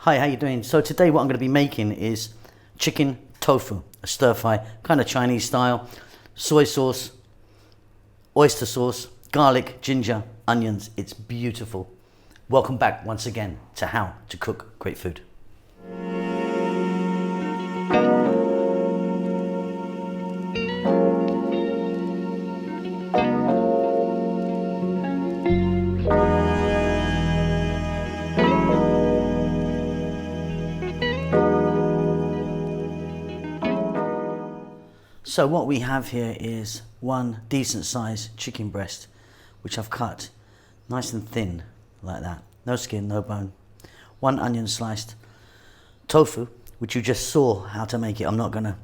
Hi, how you doing? So today what I'm going to be making is chicken tofu, a stir fry, kind of Chinese style, soy sauce, oyster sauce, garlic, ginger, onions. It's beautiful. Welcome back once again to How to Cook Great Food. So what we have here is one decent sized chicken breast, which I've cut nice and thin like that. No skin, no bone. One onion sliced. Tofu, which you just saw how to make it. I'm not gonna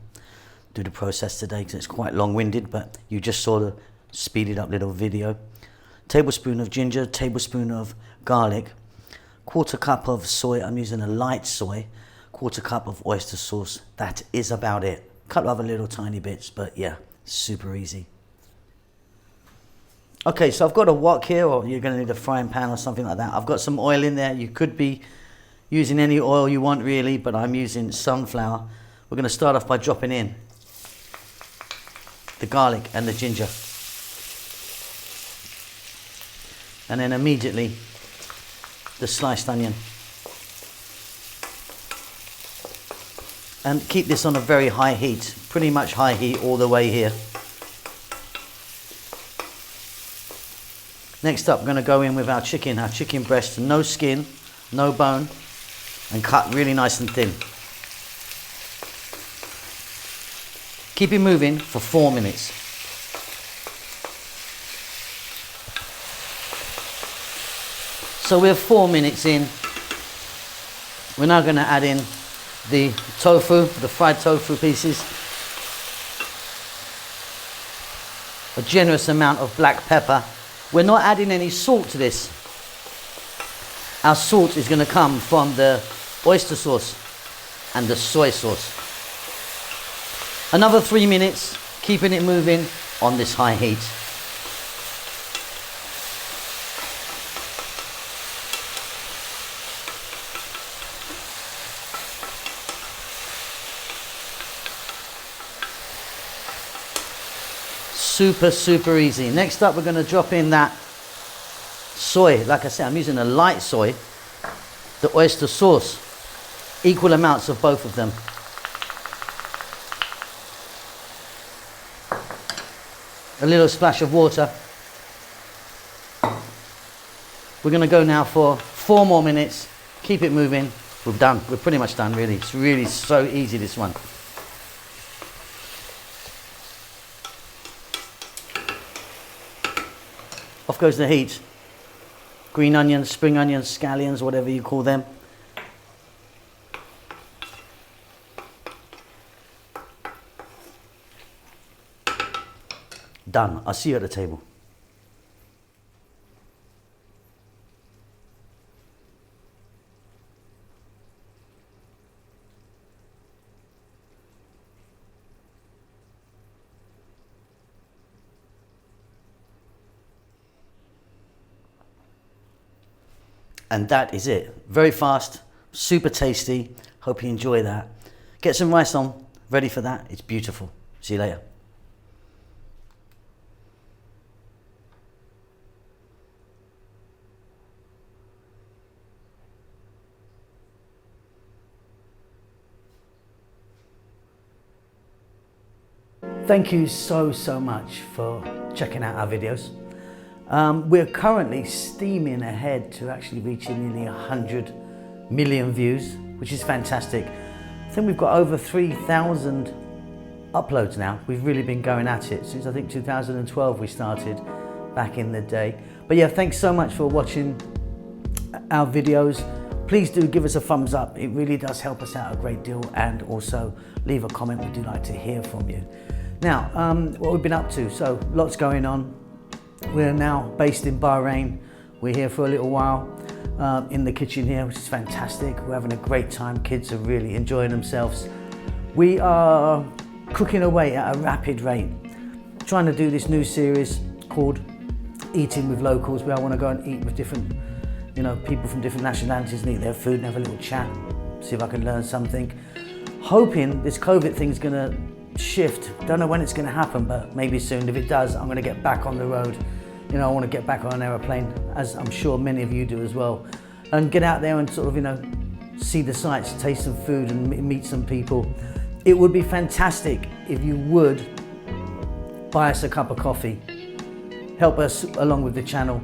do the process today because it's quite long-winded, but you just saw the speeded up little video. Tablespoon of ginger, tablespoon of garlic, quarter cup of soy. I'm using a light soy, quarter cup of oyster sauce. That is about it. Couple of other little tiny bits, but yeah, super easy. Okay, so I've got a wok here, or you're going to need a frying pan or something like that. I've got some oil in there. You could be using any oil you want really, but I'm using sunflower. We're going to start off by dropping in the garlic and the ginger. And then immediately the sliced onion. And keep this on a very high heat, pretty much high heat all the way here. Next up, we're going to go in with our chicken breast, no skin, no bone, and cut really nice and thin. Keep it moving for 4 minutes. So we're 4 minutes in. We're now going to add in the tofu, the fried tofu pieces, a generous amount of black pepper. We're not adding any salt to this. Our salt is going to come from the oyster sauce and the soy sauce. Another 3 minutes, keeping it moving on this high heat. Super easy. Next up, we're going to drop in that soy. Like I said, I'm using a light soy, the oyster sauce, equal amounts of both of them. A little splash of water. We're going to go now for 4 more minutes. Keep it moving. We're done. We're pretty much done, really. It's really so easy, this one. Off goes the heat. Green onions, spring onions, scallions, whatever you call them. Done. I'll see you at the table. And that is it. Very fast, super tasty. Hope you enjoy that. Get some rice on, ready for that. It's beautiful. See you later. Thank you so much for checking out our videos. We're currently steaming ahead to actually reaching nearly 100 million views, which is fantastic. I think we've got over 3,000 uploads now. We've really been going at it since I think 2012 we started back in the day. But yeah, thanks so much for watching our videos. Please do give us a thumbs up. It really does help us out a great deal, and also leave a comment. We do like to hear from you. Now, what we've been up to, so lots going on. We're now based in Bahrain. We're here for a little while in the kitchen here, which is fantastic. We're having a great time. Kids are really enjoying themselves. We are cooking away at a rapid rate, trying to do this new series called Eating with Locals, where I want to go and eat with different, people from different nationalities and eat their food and have a little chat. see if I can learn something. Hoping this COVID thing's gonna shift. Don't know when it's gonna happen, but maybe soon. If it does, I'm gonna get back on the road. You know, I wanna get back on an aeroplane, as I'm sure many of you do as well. And get out there and sort of, you know, see the sights, taste some food and meet some people. It would be fantastic if you would buy us a cup of coffee. Help us along with the channel.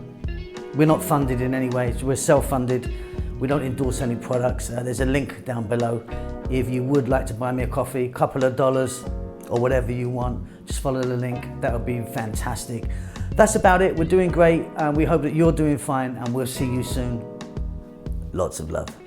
We're not funded in any way, we're self-funded. We don't endorse any products. There's a link down below. If you would like to buy me a coffee, a couple of dollars or whatever you want, just follow the link. That would be fantastic. That's about it. We're doing great. We hope that you're doing fine, and we'll see you soon. Lots of love.